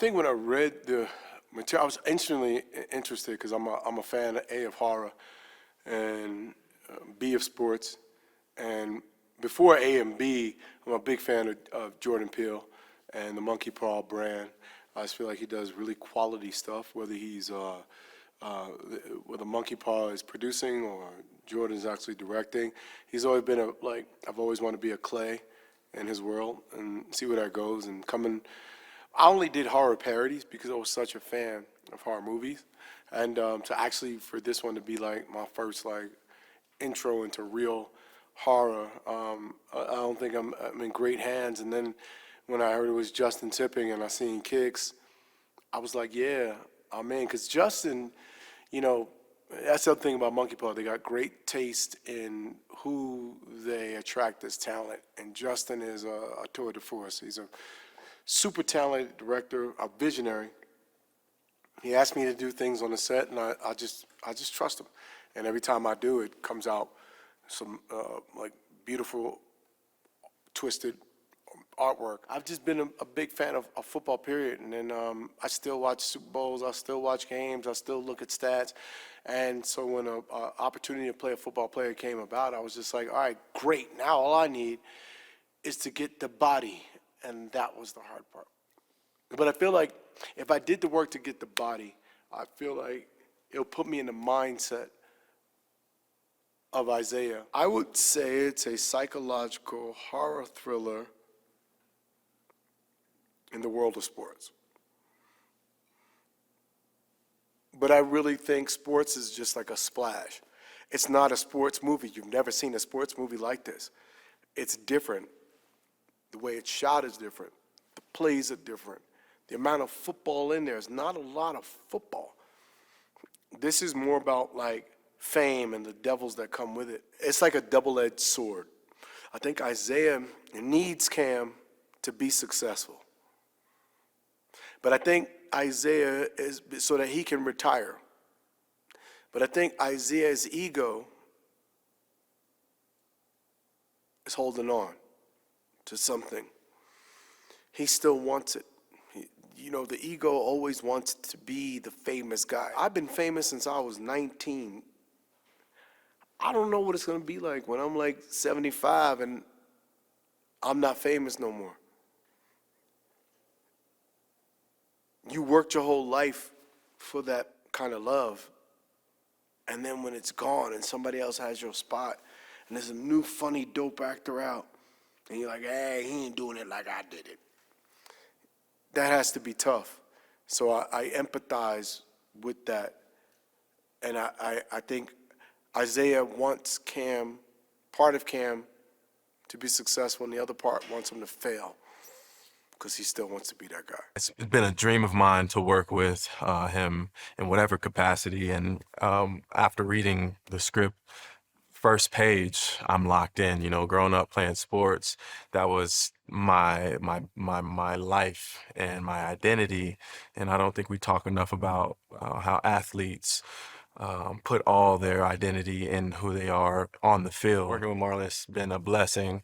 think when I read the material, I was instantly interested because I'm a fan, A, of horror, and B, of sports. And before A and B, I'm a big fan of Jordan Peele and the Monkeypaw brand. I just feel like he does really quality stuff, whether whether Monkeypaw is producing or Jordan's actually directing. He's always been I've always wanted to be a Clay in his world and see where that goes. And I only did horror parodies because I was such a fan of horror movies. And for this one to be like my first intro into real horror, I don't think I'm in great hands. And then when I heard it was Justin Tipping and I seen Kicks, I was like, yeah, I'm in. Because Justin, that's the other thing about Monkeypaw. They got great taste in who they attract as talent. And Justin is a tour de force. He's a super talented director, a visionary. He asked me to do things on the set, and I just trust him. And every time I do, it comes out some beautiful, twisted artwork. I've just been a big fan of football, period. And then I still watch Super Bowls, I still watch games, I still look at stats. And so when an opportunity to play a football player came about, I was just like, all right, great. Now all I need is to get the body. And that was the hard part. But I feel like if I did the work to get the body, I feel like it'll put me in the mindset of Isaiah. I would say it's a psychological horror thriller in the world of sports. But I really think sports is just like a splash. It's not a sports movie. You've never seen a sports movie like this. It's different. The way it's shot is different. The plays are different. The amount of football in there is not a lot of football. This is more about fame and the devils that come with it. It's like a double-edged sword. I think Isaiah needs Cam to be successful. But I think Isaiah is so that he can retire. But I think Isaiah's ego is holding on to something. He still wants it. The ego always wants to be the famous guy. I've been famous since I was 19. I don't know what it's going to be like when I'm 75 and I'm not famous no more. You worked your whole life for that kind of love. And then when it's gone and somebody else has your spot and there's a new funny dope actor out and you're like, hey, he ain't doing it like I did it. That has to be tough. So I empathize with that. And I think Isaiah wants Cam, part of Cam, to be successful, and the other part wants him to fail because he still wants to be that guy. It's been a dream of mine to work with him in whatever capacity. And after reading the script, first page, I'm locked in. Growing up playing sports, that was my life and my identity. And I don't think we talk enough about how athletes put all their identity in who they are on the field. Working with Marlon's been a blessing.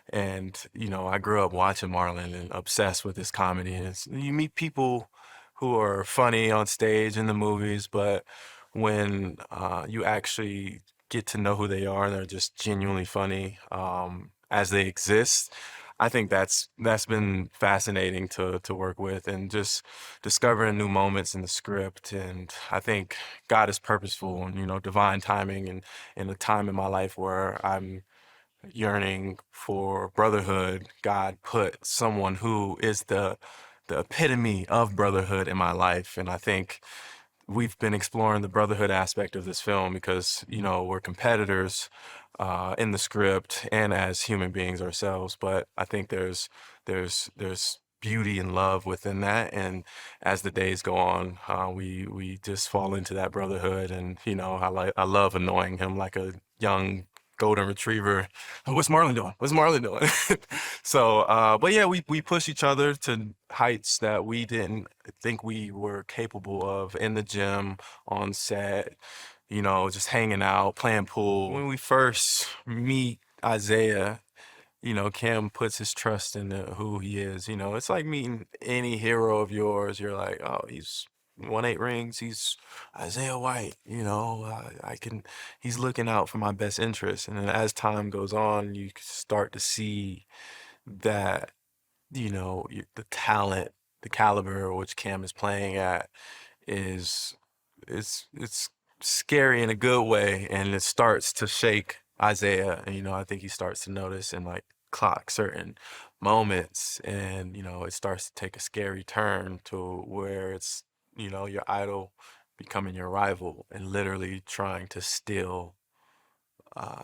And, I grew up watching Marlon and obsessed with his comedy. And you meet people who are funny on stage in the movies, but when you actually get to know who they are and they're just genuinely funny as they exist, I think that's been fascinating to work with, and just discovering new moments in the script. And I think God is purposeful and, divine timing, and in a time in my life where I'm yearning for brotherhood, God put someone who is the epitome of brotherhood in my life. And I think we've been exploring the brotherhood aspect of this film because, we're competitors in the script and as human beings ourselves. But I think there's beauty and love within that. And as the days go on, we just fall into that brotherhood. And, I love annoying him like a young golden retriever. What's Marlon doing? What's Marlon doing? So, but yeah, we push each other to heights that we didn't think we were capable of in the gym, on set, just hanging out, playing pool. When we first meet Isaiah, Cam puts his trust in who he is. It's like meeting any hero of yours. You're like, oh, he's won 8 rings. He's Isaiah White. He's looking out for my best interest. And then as time goes on, you start to see that, the talent, the caliber which Cam is playing at is it's scary in a good way, and it starts to shake Isaiah. And I think he starts to notice and like clock certain moments, and it starts to take a scary turn to where it's your idol becoming your rival and literally trying to steal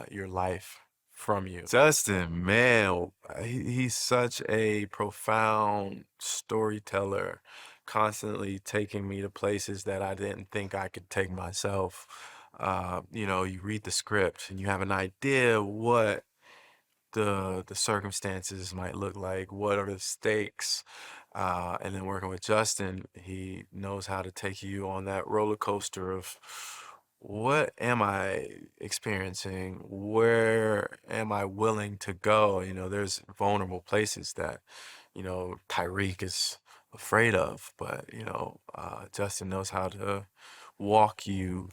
your life from you. Justin, man, he's such a profound storyteller, constantly taking me to places that I didn't think I could take myself. You read the script and you have an idea what the circumstances might look like, what are the stakes, and then working with Justin, he knows how to take you on that roller coaster of what am I experiencing? Where am I willing to go? There's vulnerable places that, Tyriq is afraid of, but, Justin knows how to walk you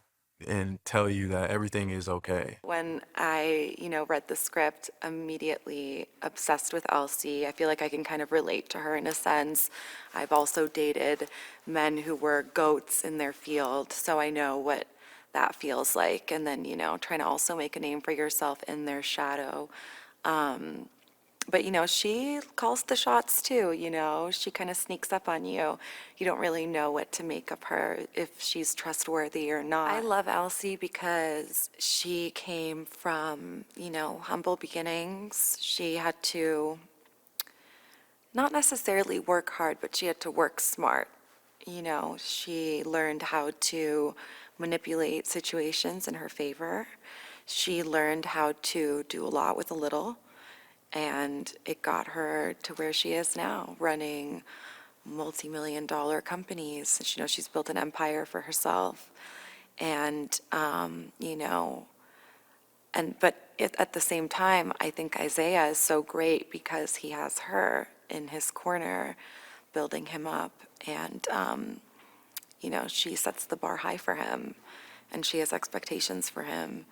and tell you that everything is okay. When I, read the script, immediately obsessed with Elsie. I feel like I can kind of relate to her in a sense. I've also dated men who were goats in their field, so I know what that feels like. And then, trying to also make a name for yourself in their shadow. But, she calls the shots too, she kind of sneaks up on you. You don't really know what to make of her, if she's trustworthy or not. I love Elsie because she came from, humble beginnings. She had to not necessarily work hard, but she had to work smart. She learned how to manipulate situations in her favor. She learned how to do a lot with a little. And it got her to where she is now, running multi-million-dollar companies. She's built an empire for herself. And, at the same time, I think Isaiah is so great because he has her in his corner, building him up. And, she sets the bar high for him, and she has expectations for him.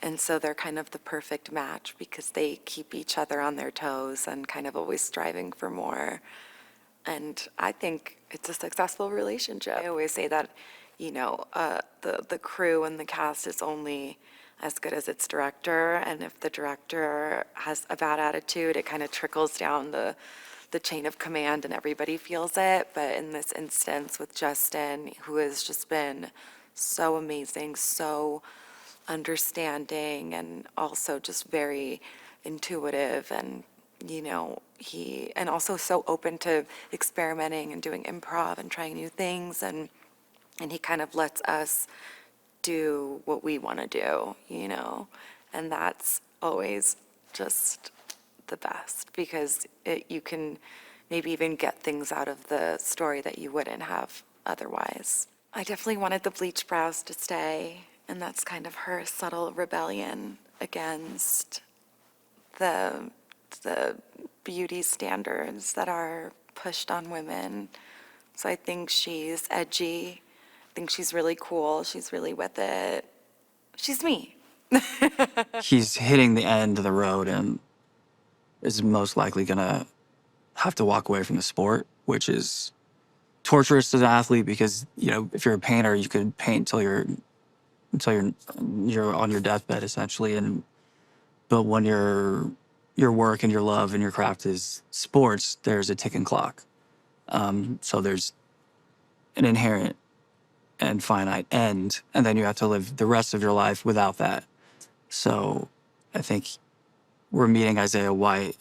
And so they're kind of the perfect match because they keep each other on their toes and kind of always striving for more. And I think it's a successful relationship. I always say that, the crew and the cast is only as good as its director. And if the director has a bad attitude, it kind of trickles down the chain of command and everybody feels it. But in this instance with Justin, who has just been so amazing, so understanding, and also just very intuitive, and and also so open to experimenting and doing improv and trying new things, and he kind of lets us do what we want to do, and that's always just the best because you can maybe even get things out of the story that you wouldn't have otherwise. I definitely wanted the bleach brows to stay, and that's kind of her subtle rebellion against the beauty standards that are pushed on women. So I think she's edgy. I think she's really cool. She's really with it. She's me. He's hitting the end of the road and is most likely gonna have to walk away from the sport, which is torturous as an athlete because, if you're a painter, you could paint until you're on your deathbed essentially. But when your work and your love and your craft is sports, there's a ticking clock. So there's an inherent and finite end, and then you have to live the rest of your life without that. So I think we're meeting Isaiah White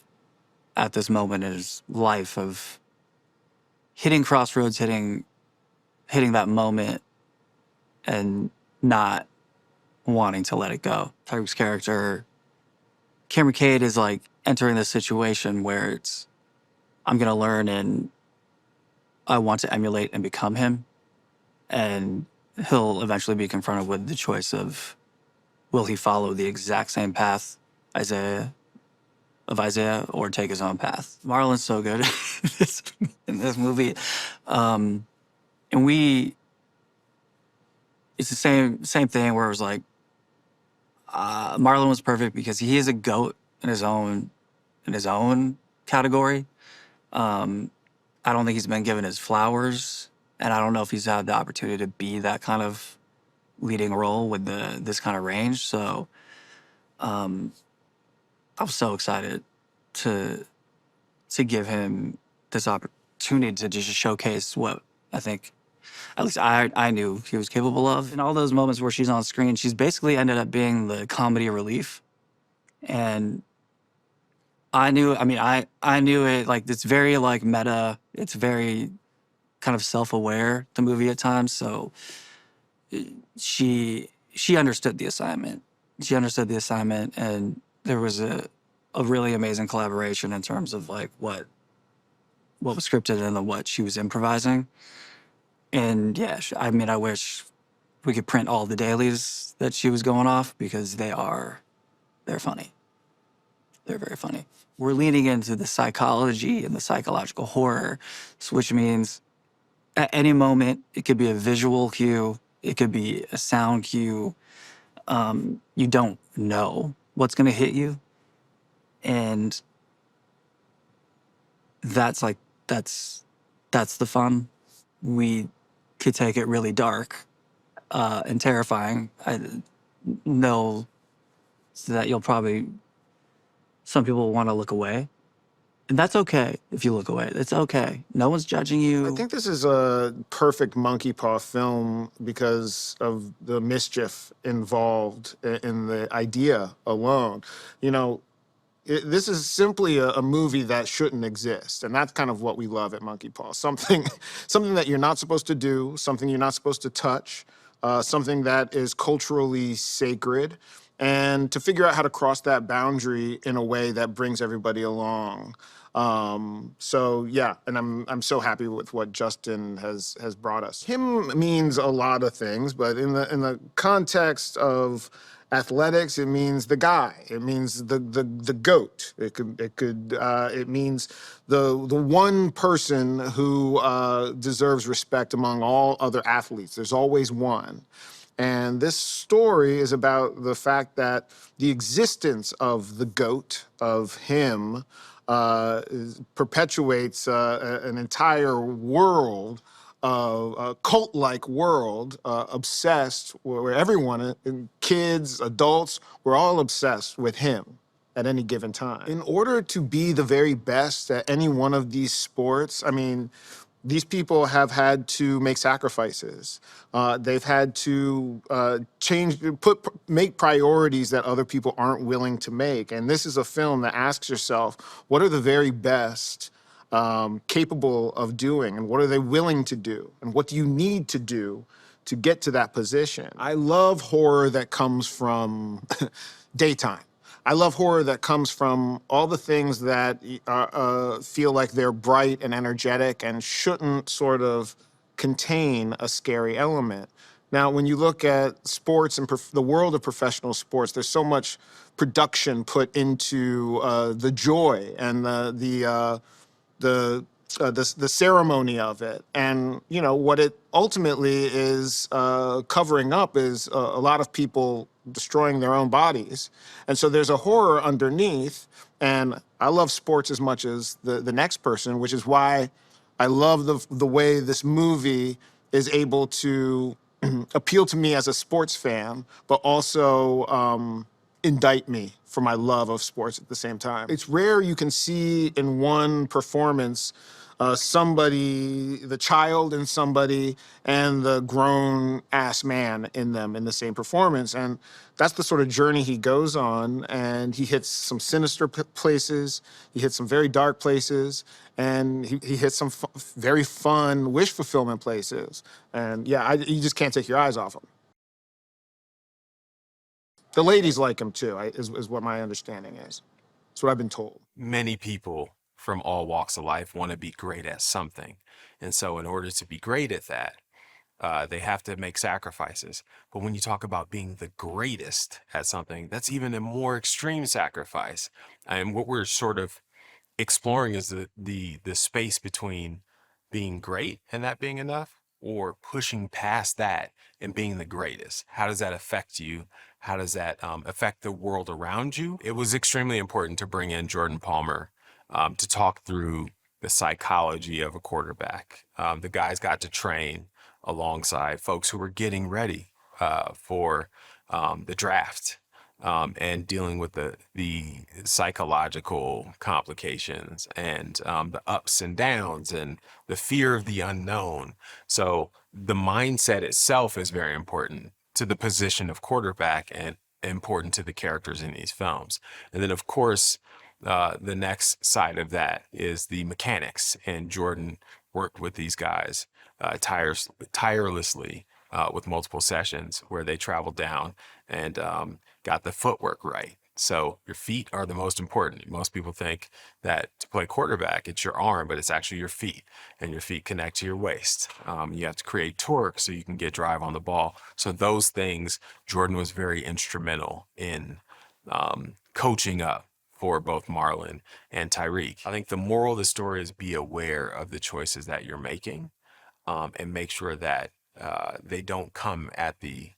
at this moment in his life of hitting crossroads, hitting that moment, and not wanting to let it go. Tyriq's character, Cameron Cade, is like entering this situation where it's, I'm gonna learn and I want to emulate and become him. And he'll eventually be confronted with the choice of, will he follow the exact same path Isaiah of Isaiah or take his own path. Marlon's so good in this movie. And it's the same thing where it was like, Marlon was perfect because he is a goat in his own category. I don't think he's been given his flowers, and I don't know if he's had the opportunity to be that kind of leading role with this kind of range. So I was so excited to give him this opportunity to just showcase what I think, at least I knew he was capable of. In all those moments where she's on screen, she's basically ended up being the comedy relief. And I knew it, like, it's very like meta. It's very kind of self-aware, the movie at times. So she understood the assignment. She understood the assignment, and there was a really amazing collaboration in terms of like what was scripted and then what she was improvising. And yeah, I wish we could print all the dailies that she was going off because they're funny. They're very funny. We're leaning into the psychology and the psychological horror, which means at any moment it could be a visual cue, it could be a sound cue. You don't know what's going to hit you, and that's like that's the fun. We could take it really dark and terrifying. I know that some people want to look away, and that's okay if you look away. It's okay. No one's judging you. I think this is a perfect Monkeypaw film because of the mischief involved in the idea alone. You know, this is simply a movie that shouldn't exist, and that's kind of what we love at Monkeypaw. Something that you're not supposed to do, something you're not supposed to touch, something that is culturally sacred, and to figure out how to cross that boundary in a way that brings everybody along. So yeah, and I'm so happy with what Justin has brought us. Him means a lot of things, but in the context of athletics, it means the guy. It means the goat. It means the one person who deserves respect among all other athletes. There's always one. And this story is about the fact that the existence of the GOAT, of him, perpetuates an entire world, a cult-like world, obsessed, where everyone, kids, adults, we're all obsessed with him at any given time. In order to be the very best at any one of these sports, I mean, these people have had to make sacrifices. They've had to make priorities that other people aren't willing to make. And this is a film that asks yourself, what are the very best capable of doing, and what are they willing to do, and what do you need to do to get to that position? I love horror that comes from daytime. I love horror that comes from all the things that feel like they're bright and energetic and shouldn't sort of contain a scary element. Now, when you look at sports and the world of professional sports, there's so much production put into the joy and the ceremony of it. And, you know, what it ultimately is covering up is a lot of people destroying their own bodies. And so there's a horror underneath. And I love sports as much as the next person, which is why I love the way this movie is able to appeal to me as a sports fan, but also indict me for my love of sports at the same time. It's rare you can see in one performance somebody, the child in somebody, and the grown-ass man in them in the same performance. And that's the sort of journey he goes on, and he hits some sinister places, he hits some very dark places, and he hits some very fun wish fulfillment places. And yeah, you just can't take your eyes off him. The ladies like him too, is what my understanding is. That's what I've been told. Many people from all walks of life want to be great at something. And so in order to be great at that, They have to make sacrifices. But when you talk about being the greatest at something, that's even a more extreme sacrifice. And what we're sort of exploring is the space between being great and that being enough, or pushing past that and being the greatest. How does that affect you? How does that affect the world around you? It was extremely important to bring in Jordan Palmer to talk through the psychology of a quarterback. The guys got to train alongside folks who were getting ready for the draft, and dealing with the psychological complications and the ups and downs and the fear of the unknown. So the mindset itself is very important to the position of quarterback and important to the characters in these films. And then, of course, the next side of that is the mechanics. And Jordan worked with these guys tirelessly with multiple sessions where they traveled down and got the footwork right. So your feet are the most important. Most people think that to play quarterback, it's your arm, but it's actually your feet, and your feet connect to your waist. You have to create torque so you can get drive on the ball. So those things, Jordan was very instrumental in coaching up for both Marlon and Tyriq. I think the moral of the story is be aware of the choices that you're making, and make sure that they don't come at the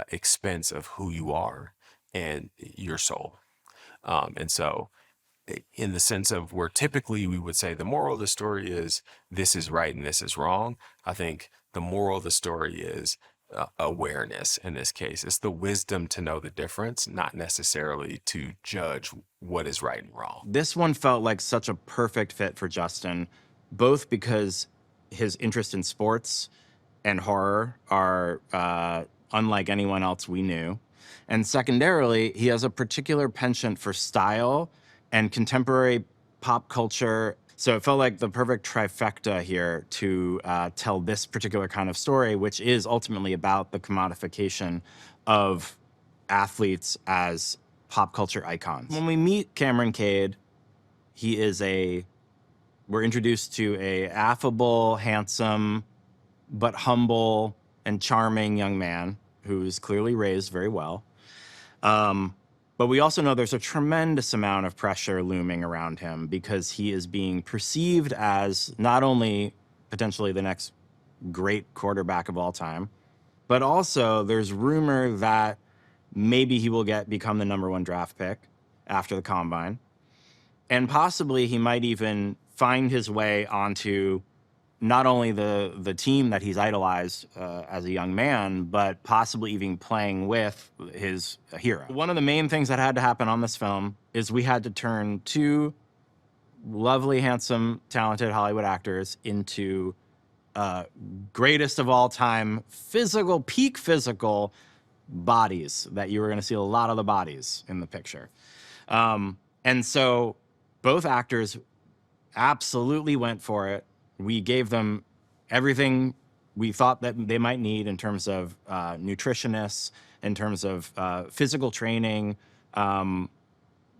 expense of who you are and your soul. And so, in the sense of where typically we would say the moral of the story is this is right and this is wrong, I think the moral of the story is awareness in this case. It's the wisdom to know the difference, not necessarily to judge what is right and wrong. This one felt like such a perfect fit for Justin, both because his interest in sports and horror are unlike anyone else we knew. And secondarily, he has a particular penchant for style and contemporary pop culture. So it felt like the perfect trifecta here to tell this particular kind of story, which is ultimately about the commodification of athletes as pop culture icons. When we meet Cameron Cade, we're introduced to a affable, handsome, but humble and charming young man who's clearly raised very well. But we also know there's a tremendous amount of pressure looming around him because he is being perceived as not only potentially the next great quarterback of all time, but also there's rumor that maybe he will become the #1 draft pick after the combine. And possibly he might even find his way onto not only the team that he's idolized as a young man, but possibly even playing with his hero. One of the main things that had to happen on this film is we had to turn two lovely, handsome, talented Hollywood actors into greatest of all time peak physical bodies that you were gonna see a lot of the bodies in the picture. And so both actors absolutely went for it. We gave them everything we thought that they might need in terms of nutritionists, in terms of physical training,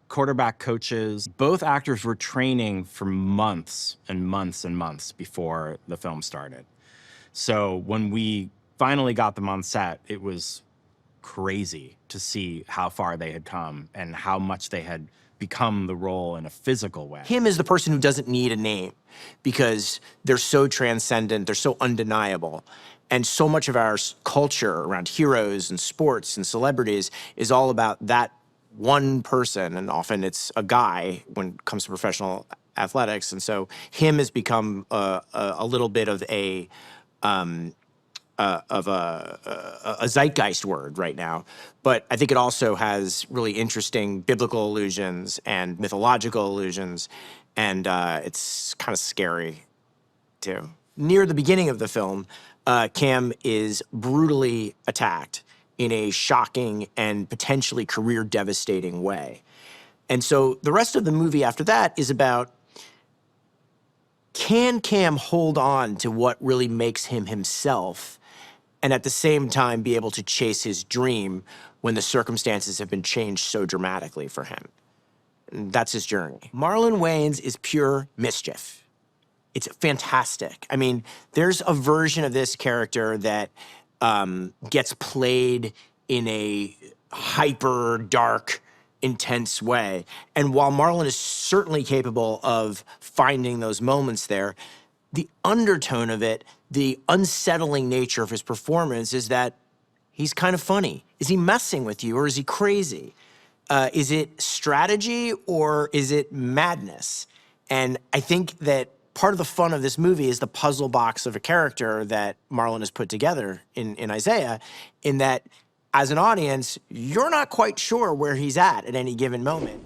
quarterback coaches. Both actors were training for months and months and months before the film started. So when we finally got them on set, it was crazy to see how far they had come and how much they had become the role in a physical way. Him is the person who doesn't need a name because they're so transcendent, they're so undeniable. And so much of our culture around heroes and sports and celebrities is all about that one person, and often it's a guy when it comes to professional athletics. And so him has become a little bit of a zeitgeist word right now. But I think it also has really interesting biblical allusions and mythological allusions, and it's kind of scary, too. Near the beginning of the film, Cam is brutally attacked in a shocking and potentially career-devastating way. And so the rest of the movie after that is about, can Cam hold on to what really makes him himself and at the same time be able to chase his dream when the circumstances have been changed so dramatically for him? And that's his journey. Marlon Wayans is pure mischief. it's fantastic. I mean, there's a version of this character that gets played in a hyper dark, intense way. And while Marlon is certainly capable of finding those moments there, the undertone of it, the unsettling nature of his performance is that he's kind of funny. Is he messing with you or is he crazy? Is it strategy or is it madness? And I think that part of the fun of this movie is the puzzle box of a character that Marlon has put together in Isaiah, in that as an audience, you're not quite sure where he's at any given moment.